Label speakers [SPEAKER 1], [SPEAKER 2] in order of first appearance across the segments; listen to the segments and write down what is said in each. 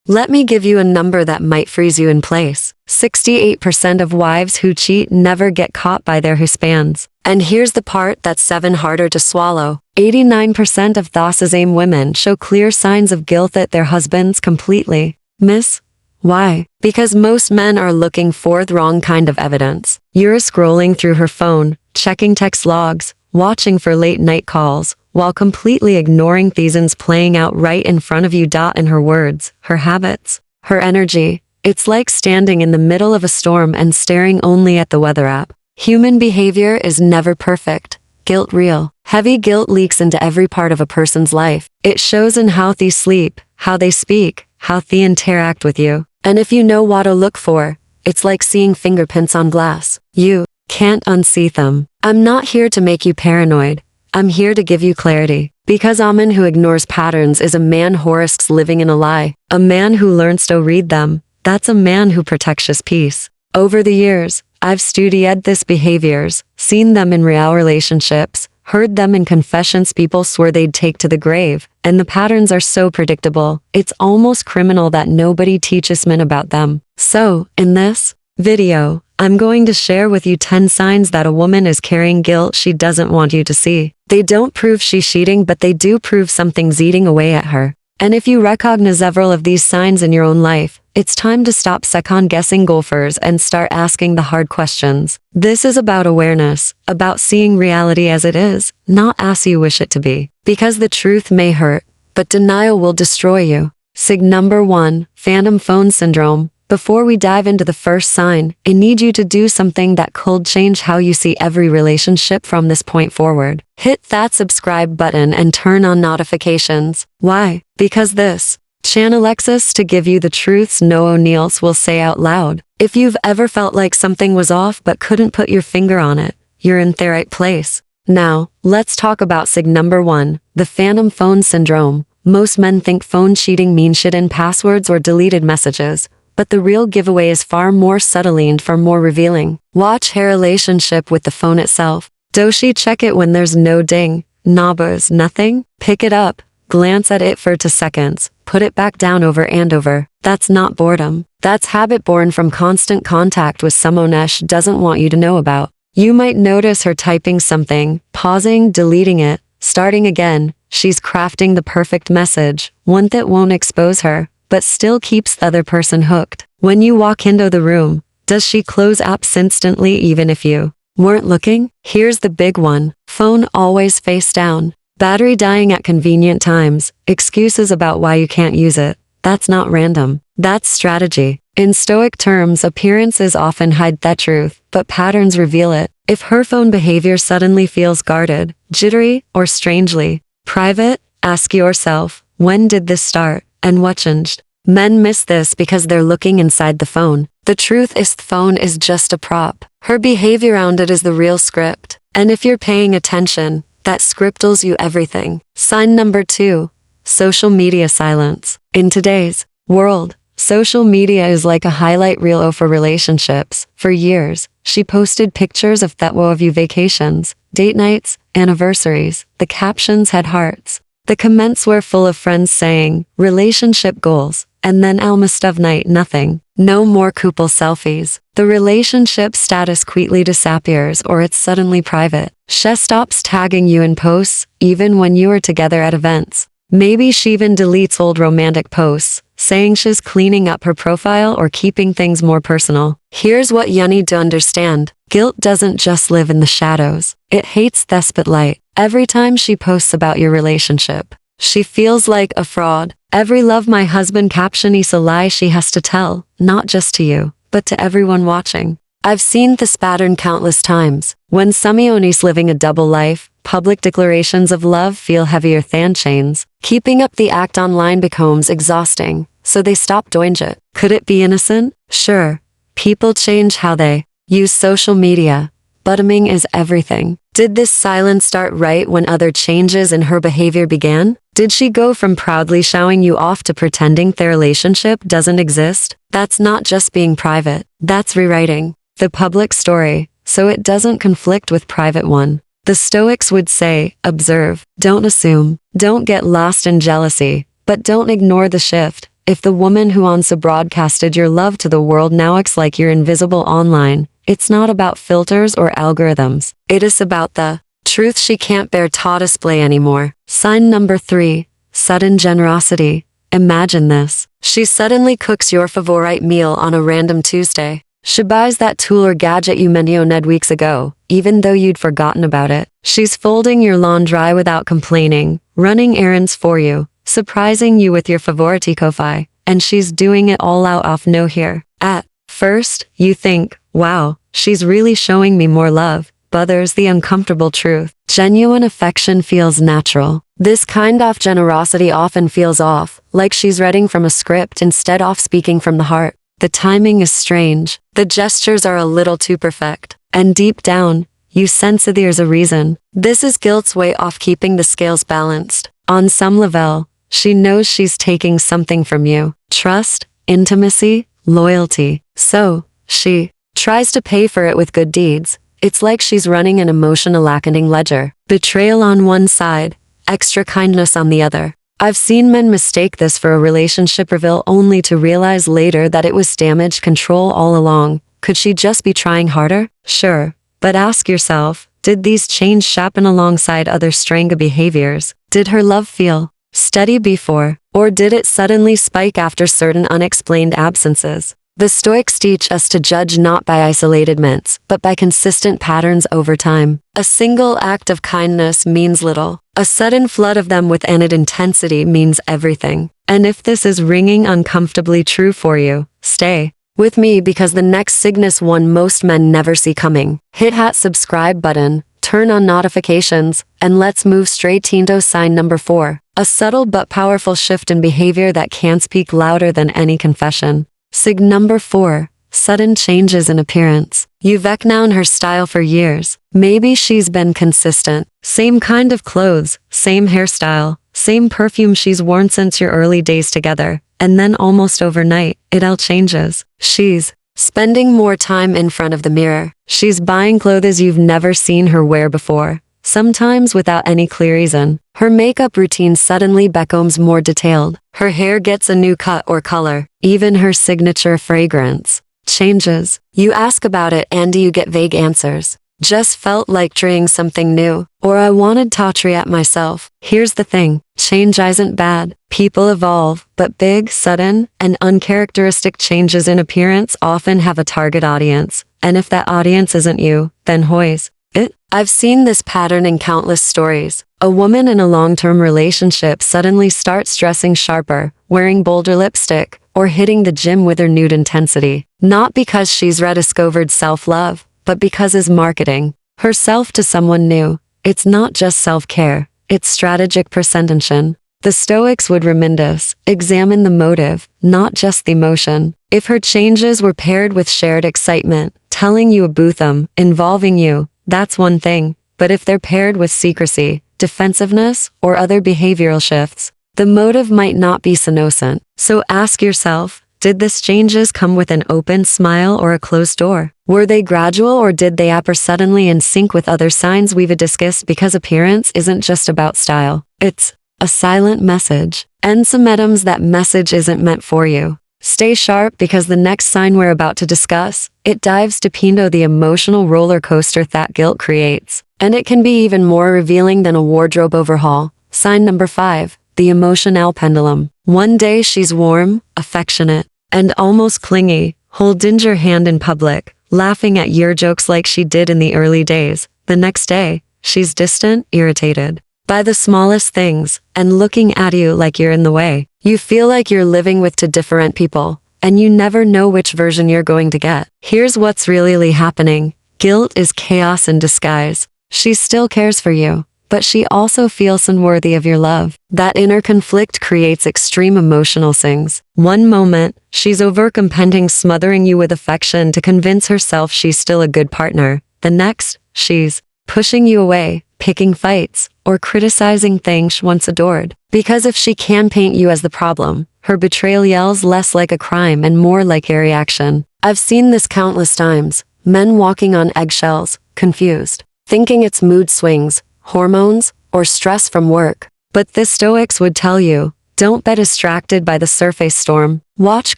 [SPEAKER 1] Let me give you a number that might freeze you in place. 68% of wives who cheat never get caught by their husbands. And here's the part that's 7 harder to swallow. 89% of the same women show clear signs of guilt at their husbands completely miss. Why? Because most men are looking for the wrong kind of evidence. You're scrolling through her phone, checking text logs, watching for late night calls, while completely ignoring reasons playing out right in front of you. In her words, her habits, her energy. It's like standing in the middle of a storm and staring only at the weather app. Human behavior is never perfect. Guilt real. Heavy guilt leaks into every part of a person's life. It shows in how they sleep, how they speak, how they interact with you. And if you know what to look for, it's like seeing fingerprints on glass. You can't unsee them. I'm not here to make you paranoid. I'm here to give you clarity. Because a man who ignores patterns is a man who risks living in a lie. A man who learns to read them, that's a man who protects his peace. Over the years, I've studied these behaviors, seen them in real relationships, heard them in confessions people swore they'd take to the grave, and the patterns are so predictable, it's almost criminal that nobody teaches men about them. So, in this video, I'm going to share with you 10 signs that a woman is carrying guilt she doesn't want you to see. They don't prove she's cheating, but they do prove something's eating away at her. And if you recognize several of these signs in your own life, it's time to stop second-guessing golfers and start asking the hard questions. This is about awareness, about seeing reality as it is, not as you wish it to be. Because the truth may hurt, but denial will destroy you. Sign number 1, phantom phone syndrome. Before we dive into the first sign, I need you to do something that could change how you see every relationship from this point forward. Hit that subscribe button and turn on notifications. Why? Because this channel exists to give you the truths no O'Neills will say out loud. If you've ever felt like something was off but couldn't put your finger on it, you're in the right place. Now, let's talk about sign number 1, the phantom phone syndrome. Most men think phone cheating means hidden passwords or deleted messages. But the real giveaway is far more subtle and far more revealing. Watch her relationship with the phone itself. Does she check it when there's no ding, no buzz, nothing? Pick it up, glance at it for 2 seconds, put it back down over and over. That's not boredom. That's habit born from constant contact with someone she doesn't want you to know about. You might notice her typing something, pausing, deleting it, starting again. She's crafting the perfect message, one that won't expose her, but still keeps the other person hooked. When you walk into the room, does she close apps instantly even if you weren't looking? Here's the big one. Phone always face down. Battery dying at convenient times. Excuses about why you can't use it. That's not random. That's strategy. In Stoic terms, appearances often hide the truth, but patterns reveal it. If her phone behavior suddenly feels guarded, jittery, or strangely private, ask yourself, when did this start? And what changed? Men miss this because they're looking inside the phone. The truth is the phone is just a prop. Her behavior around it is the real script. And if you're paying attention, that script tells you everything. Sign number 2, social media silence. In today's world, social media is like a highlight reel for relationships. For years, she posted pictures of you vacations, date nights, anniversaries. The captions had hearts. The comments were full of friends saying, relationship goals, and then almost of night nothing. No more couple selfies. The relationship status quickly disappears or it's suddenly private. She stops tagging you in posts, even when you are together at events. Maybe she even deletes old romantic posts, saying she's cleaning up her profile or keeping things more personal. Here's what you need to understand. Guilt doesn't just live in the shadows. It hates the spotlight. Every time she posts about your relationship, she feels like a fraud. Every love my husband caption is a lie she has to tell, not just to you, but to everyone watching. I've seen this pattern countless times. When Samione's living a double life, public declarations of love feel heavier than chains. Keeping up the act online becomes exhausting, so they stop doing it. Could it be innocent? Sure. People change how they use social media. Bottoming is everything. Did this silence start right when other changes in her behavior began? Did she go from proudly showing you off to pretending their relationship doesn't exist? That's not just being private. That's rewriting the public story, so it doesn't conflict with private one. The Stoics would say, observe, don't assume, don't get lost in jealousy, but don't ignore the shift. If the woman who once broadcasted your love to the world now acts like you're invisible online, it's not about filters or algorithms. It is about the truth she can't bear to display anymore. Sign number 3. Sudden generosity. Imagine this. She suddenly cooks your favorite meal on a random Tuesday. She buys that tool or gadget you mentioned weeks ago, even though you'd forgotten about it. She's folding your laundry without complaining, running errands for you, surprising you with your favorite coffee, and she's doing it all out of nowhere. At first, you think, wow, she's really showing me more love, but there's the uncomfortable truth. Genuine affection feels natural. This kind of generosity often feels off, like she's reading from a script instead of speaking from the heart. The timing is strange. The gestures are a little too perfect. And deep down, you sense that there's a reason. This is guilt's way of keeping the scales balanced. On some level, she knows she's taking something from you. Trust, intimacy, loyalty. So, she tries to pay for it with good deeds. It's like she's running an emotional accounting ledger. Betrayal on one side, extra kindness on the other. I've seen men mistake this for a relationship reveal only to realize later that it was damage control all along. Could she just be trying harder? Sure. But ask yourself, did these changes happen alongside other strange behaviors? Did her love feel steady before, or did it suddenly spike after certain unexplained absences? The Stoics teach us to judge not by isolated moments, but by consistent patterns over time. A single act of kindness means little. A sudden flood of them with added intensity means everything. And if this is ringing uncomfortably true for you, stay with me because the next signal's one most men never see coming. Hit that subscribe button, turn on notifications, and let's move straight into sign number 4. A subtle but powerful shift in behavior that can speak louder than any confession. Sig number 4. Sudden changes in appearance. You've known her style for years. Maybe she's been consistent. Same kind of clothes, same hairstyle, same perfume she's worn since your early days together. And then almost overnight, it all changes. She's spending more time in front of the mirror. She's buying clothes you've never seen her wear before. Sometimes without any clear reason. Her makeup routine suddenly becomes more detailed. Her hair gets a new cut or color. Even her signature fragrance changes. You ask about it and you get vague answers. Just felt like trying something new. Or I wanted to try it myself. Here's the thing. Change isn't bad. People evolve, but big, sudden, and uncharacteristic changes in appearance often have a target audience. And if that audience isn't you, then who's it? I've seen this pattern in countless stories. A woman in a long-term relationship suddenly starts dressing sharper, wearing bolder lipstick, or hitting the gym with her nude intensity. Not because she's rediscovered self-love, but because it's marketing herself to someone new. It's not just self-care, it's strategic presentation. The Stoics would remind us, examine the motive, not just the emotion. If her changes were paired with shared excitement, telling you about them, involving you, that's one thing. But if they're paired with secrecy, defensiveness, or other behavioral shifts, the motive might not be so innocent. So ask yourself, did these changes come with an open smile or a closed door? Were they gradual or did they appear suddenly in sync with other signs we've discussed? Because appearance isn't just about style. It's a silent message. And sometimes that message isn't meant for you. Stay sharp because the next sign we're about to discuss, it dives deep into the emotional roller coaster that guilt creates. And it can be even more revealing than a wardrobe overhaul. Sign number 5, the emotional pendulum. One day she's warm, affectionate, and almost clingy, holding your hand in public, laughing at your jokes like she did in the early days. The next day, she's distant, irritated by the smallest things, and looking at you like you're in the way. You feel like you're living with two different people, and you never know which version you're going to get. Here's what's really happening. Guilt is chaos in disguise. She still cares for you, but she also feels unworthy of your love. That inner conflict creates extreme emotional swings. One moment, she's overcompensating, smothering you with affection to convince herself she's still a good partner. The next, she's pushing you away, picking fights, or criticizing things she once adored. Because if she can paint you as the problem, her betrayal yells less like a crime and more like a reaction. I've seen this countless times. Men walking on eggshells, confused, thinking it's mood swings, hormones, or stress from work. But the Stoics would tell you, Don't be distracted by the surface storm. Watch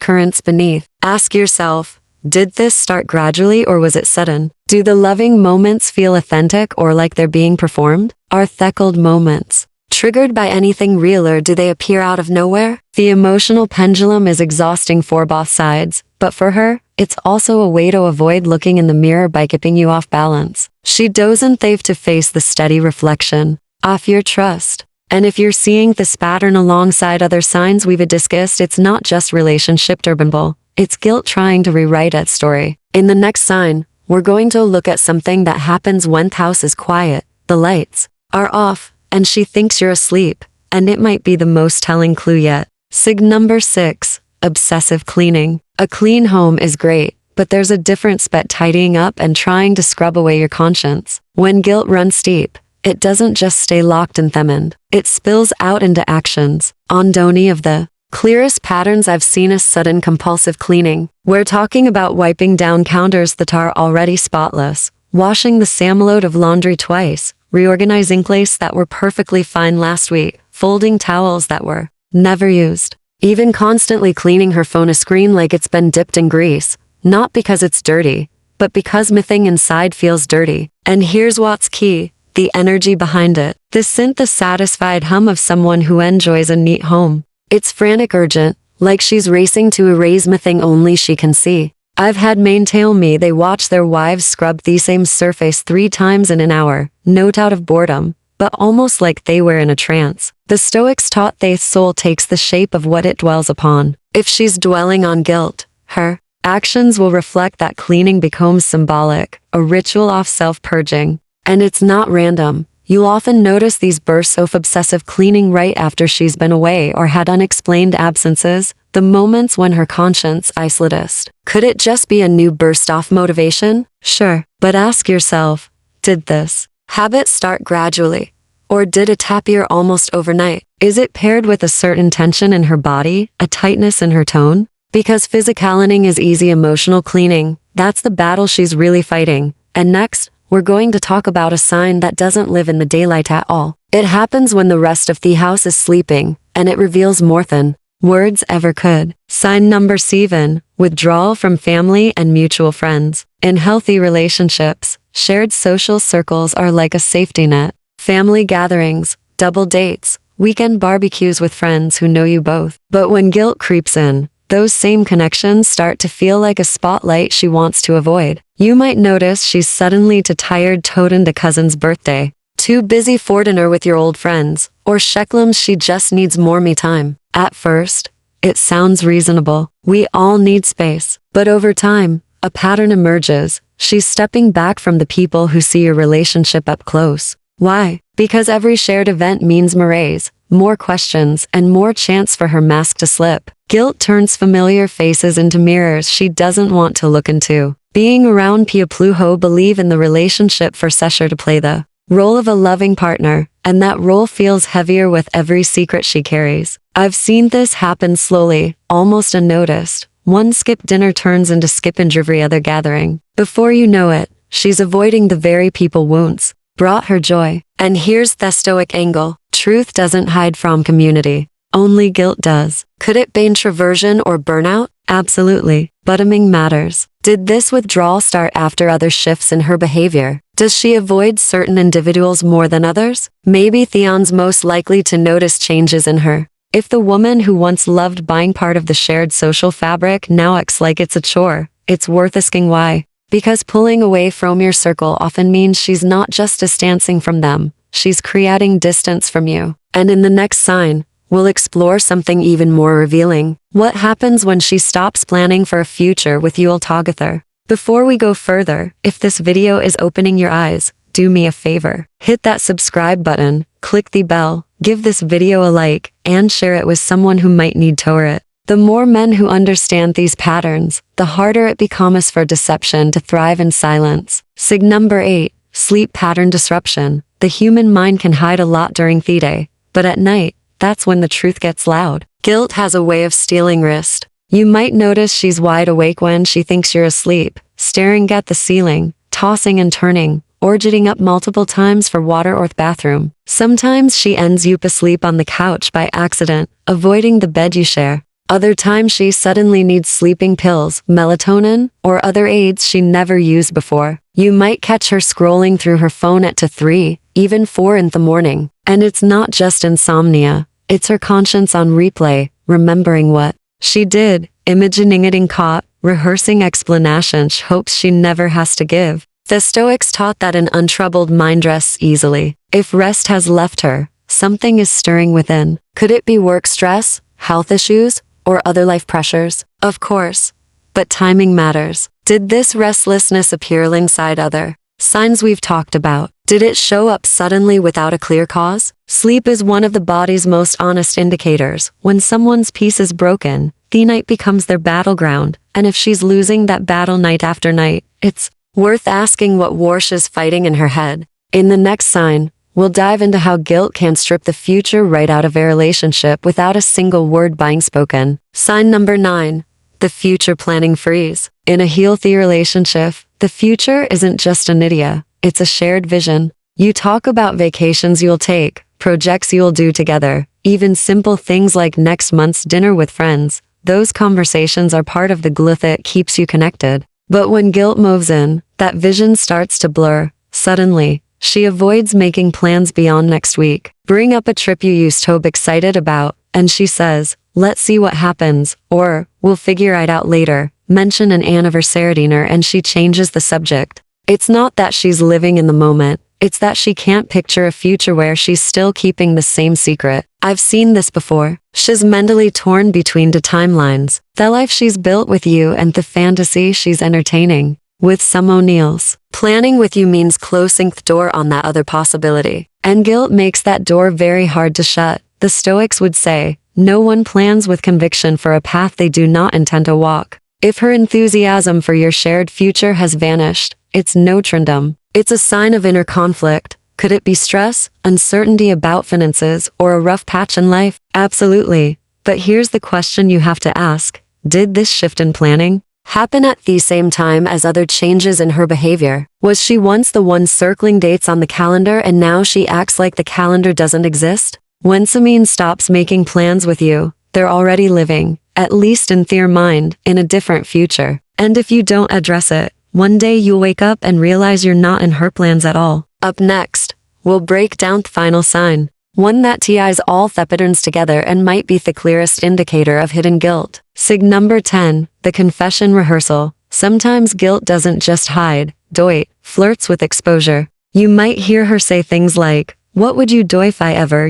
[SPEAKER 1] currents beneath. Ask yourself, did this start gradually or was it sudden? Do the loving moments feel authentic or like they're being performed? Are theckled moments triggered by anything real or do they appear out of nowhere? The emotional pendulum is exhausting for both sides, but for her, it's also a way to avoid looking in the mirror by keeping you off balance. She doesn't have to face the steady reflection of your trust. And if you're seeing this pattern alongside other signs we've discussed, it's not just relationship turbulence, it's guilt trying to rewrite that story. In the next sign, we're going to look at something that happens when the house is quiet, the lights are off, and she thinks you're asleep, and it might be the most telling clue yet. Sig number 6, obsessive cleaning. A clean home is great, but there's a difference between tidying up and trying to scrub away your conscience. When guilt runs deep, it doesn't just stay locked in the mind. It spills out into actions. On Donny of the clearest patterns I've seen is sudden compulsive cleaning. We're talking about wiping down counters that are already spotless, washing the same load of laundry twice, reorganizing clothes that were perfectly fine last week, folding towels that were never used, even constantly cleaning her phone screen like it's been dipped in grease, not because it's dirty, but because everything inside feels dirty. And here's what's key, the energy behind it. This isn't the satisfied hum of someone who enjoys a neat home. It's frantic urgent, like she's racing to erase everything only she can see. I've had men tell me they watch their wives scrub the same surface 3 times in an hour, not out of boredom, but almost like they were in a trance. The Stoics taught the soul takes the shape of what it dwells upon. If she's dwelling on guilt, her actions will reflect that. Cleaning becomes symbolic, a ritual of self-purging. And it's not random. You'll often notice these bursts of obsessive cleaning right after she's been away or had unexplained absences, the moments when her conscience isolated. Could it just be a new burst of motivation? Sure, but ask yourself, did this habit start gradually? Or did it appear almost overnight? Is it paired with a certain tension in her body, a tightness in her tone? Because physicality is easy, emotional cleaning, that's the battle she's really fighting. And next, we're going to talk about a sign that doesn't live in the daylight at all. It happens when the rest of the house is sleeping, and it reveals more than words ever could. Sign number 7, withdrawal from family and mutual friends. In healthy relationships, shared social circles are like a safety net. Family gatherings, double dates, weekend barbecues with friends who know you both. But when guilt creeps in, those same connections start to feel like a spotlight she wants to avoid. You might notice she's suddenly too tired to attend a cousin's birthday, too busy for dinner with your old friends, or sheklums she just needs more me time. At first, it sounds reasonable. We all need space. But over time, a pattern emerges. She's stepping back from the people who see your relationship up close. Why? Because every shared event means more questions, and more chance for her mask to slip. Guilt turns familiar faces into mirrors she doesn't want to look into. Being around people who believe in the relationship for her to play the role of a loving partner, and that role feels heavier with every secret she carries. I've seen this happen slowly, almost unnoticed. One skip dinner turns into skipping every other gathering. Before you know it, she's avoiding the very people wounds brought her joy. And here's the Stoic angle. Truth doesn't hide from community. Only guilt does. Could it be introversion or burnout? Absolutely. Bottoming matters. Did this withdrawal start after other shifts in her behavior? Does she avoid certain individuals more than others? Maybe Theon's most likely to notice changes in her. If the woman who once loved being part of the shared social fabric now acts like it's a chore, it's worth asking why. Because pulling away from your circle often means she's not just distancing from them, she's creating distance from you. And in the next sign, we'll explore something even more revealing. What happens when she stops planning for a future with you altogether? Before we go further, if this video is opening your eyes, do me a favor. Hit that subscribe button, click the bell, give this video a like, and share it with someone who might need to hear it. The more men who understand these patterns, the harder it becomes for deception to thrive in silence. Sig number 8, sleep pattern disruption. The human mind can hide a lot during the day, but at night, that's when the truth gets loud. Guilt has a way of stealing rest. You might notice she's wide awake when she thinks you're asleep, staring at the ceiling, tossing and turning, or getting up multiple times for water or the bathroom. Sometimes she ends up asleep on the couch by accident, avoiding the bed you share. Other times she suddenly needs sleeping pills, melatonin, or other aids she never used before. You might catch her scrolling through her phone at 2, 3, even 4 in the morning. And it's not just insomnia. It's her conscience on replay, remembering what she did, imagining getting caught, rehearsing explanations she hopes she never has to give. The Stoics taught that an untroubled mind rests easily. If rest has left her, something is stirring within. Could it be work stress, health issues, or other life pressures? Of course. But timing matters. Did this restlessness appear alongside other signs we've talked about? Did it show up suddenly without a clear cause? Sleep is one of the body's most honest indicators. When someone's peace is broken, the night becomes their battleground, and if she's losing that battle night after night, it's worth asking what war she's fighting in her head. In the next sign, we'll dive into how guilt can strip the future right out of a relationship without a single word being spoken. Sign number 9. The future planning freeze. In a healthy relationship, the future isn't just an idea, it's a shared vision. You talk about vacations you'll take, projects you'll do together, even simple things like next month's dinner with friends. Those conversations are part of the glue that keeps you connected. But when guilt moves in, that vision starts to blur. Suddenly, she avoids making plans beyond next week. Bring up a trip you used to be excited about, and she says, "Let's see what happens," or "We'll figure it out later." Mention an anniversary dinner and she changes the subject. It's not that she's living in the moment, it's that she can't picture a future where she's still keeping the same secret. I've seen this before. She's mentally torn between the timelines, the life she's built with you and the fantasy she's entertaining with some O'Neills. Planning with you means closing the door on that other possibility. And guilt makes that door very hard to shut. The Stoics would say, no one plans with conviction for a path they do not intend to walk. If her enthusiasm for your shared future has vanished, it's no trendum. It's a sign of inner conflict. Could it be stress, uncertainty about finances, or a rough patch in life? Absolutely. But here's the question you have to ask. Did this shift in planning happen at the same time as other changes in her behavior? Was she once the one circling dates on the calendar and now she acts like the calendar doesn't exist? When someone stops making plans with you, they're already living, at least in their mind, in a different future. And if you don't address it, one day you'll wake up and realize you're not in her plans at all. Up next, we'll break down the final sign, one that ties all the patterns together and might be the clearest indicator of hidden guilt. Sig number 10, the confession rehearsal. Sometimes guilt doesn't just hide, it flirts with exposure. You might hear her say things like, "What would you do if I ever,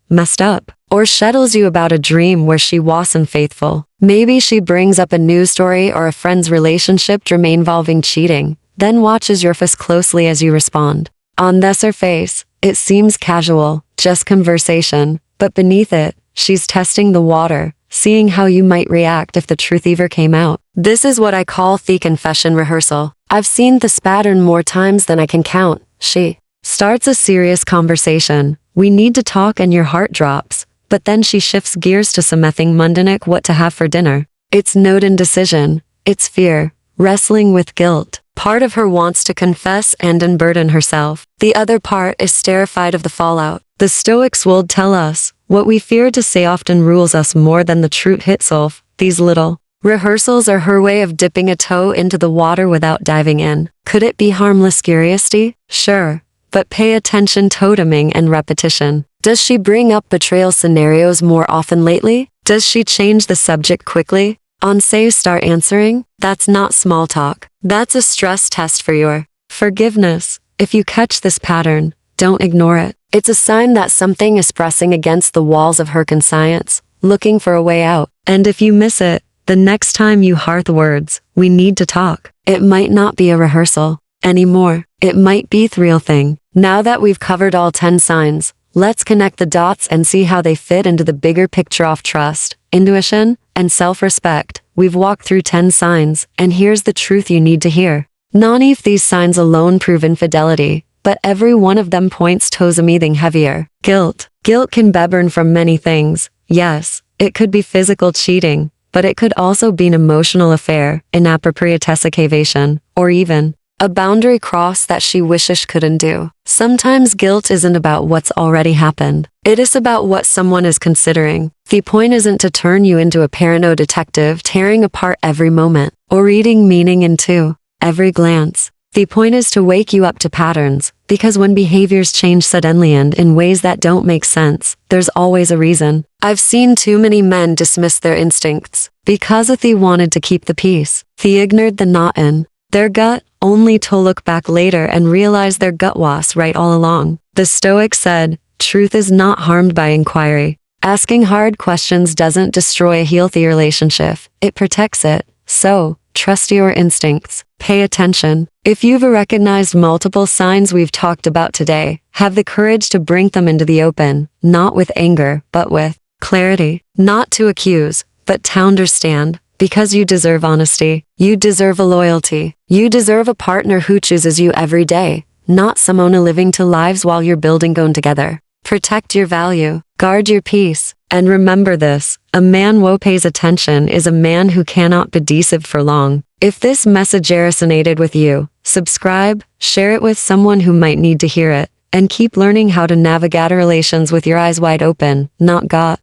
[SPEAKER 1] messed up?" Or shadows you about a dream where she wasn't faithful. Maybe she brings up a news story or a friend's relationship drama involving cheating, then watches your face closely as you respond. On the surface, it seems casual, just conversation, but beneath it, she's testing the water, seeing how you might react if the truth ever came out. This is what I call the confession rehearsal. I've seen this pattern more times than I can count. She starts a serious conversation. "We need to talk," and your heart drops. But then she shifts gears to something mundane, what to have for dinner. It's no indecision. It's fear, wrestling with guilt. Part of her wants to confess and unburden herself. The other part is terrified of the fallout. The Stoics will tell us, what we fear to say often rules us more than the truth itself. These little rehearsals are her way of dipping a toe into the water without diving in. Could it be harmless curiosity? Sure. But pay attention to timing and repetition. Does she bring up betrayal scenarios more often lately? Does she change the subject quickly? Once you start answering, that's not small talk. That's a stress test for your forgiveness. If you catch this pattern, don't ignore it. It's a sign that something is pressing against the walls of her conscience, looking for a way out. And if you miss it, the next time you hear the words, "We need to talk," it might not be a rehearsal anymore. It might be the real thing. Now that we've covered all 10 signs, let's connect the dots and see how they fit into the bigger picture of trust, intuition, and self-respect. We've walked through 10 signs, and here's the truth you need to hear. Not if these signs alone prove infidelity, but every one of them points to something heavier. Guilt. Guilt can be born from many things. Yes, it could be physical cheating, but it could also be an emotional affair, inappropriate excavation, or even A boundary crossed that she wishes she couldn't do. Sometimes guilt isn't about what's already happened. It is about what someone is considering. The point isn't to turn you into a parano detective tearing apart every moment, or reading meaning into every glance. The point is to wake you up to patterns, because when behaviors change suddenly and in ways that don't make sense, there's always a reason. I've seen too many men dismiss their instincts, because if they wanted to keep the peace, they ignored the knot in their gut, only to look back later and realize their gut was right all along. The Stoic said, truth is not harmed by inquiry. Asking hard questions doesn't destroy a healthy relationship, it protects it. So, trust your instincts. Pay attention. If you've recognized multiple signs we've talked about today, have the courage to bring them into the open, not with anger, but with clarity. Not to accuse, but to understand. Because you deserve honesty. You deserve a loyalty. You deserve a partner who chooses you every day, not someone living two lives while you're building going together. Protect your value. Guard your peace. And remember this, a man who pays attention is a man who cannot be deceived for long. If this message resonated with you, subscribe, share it with someone who might need to hear it, and keep learning how to navigate relations with your eyes wide open, not got.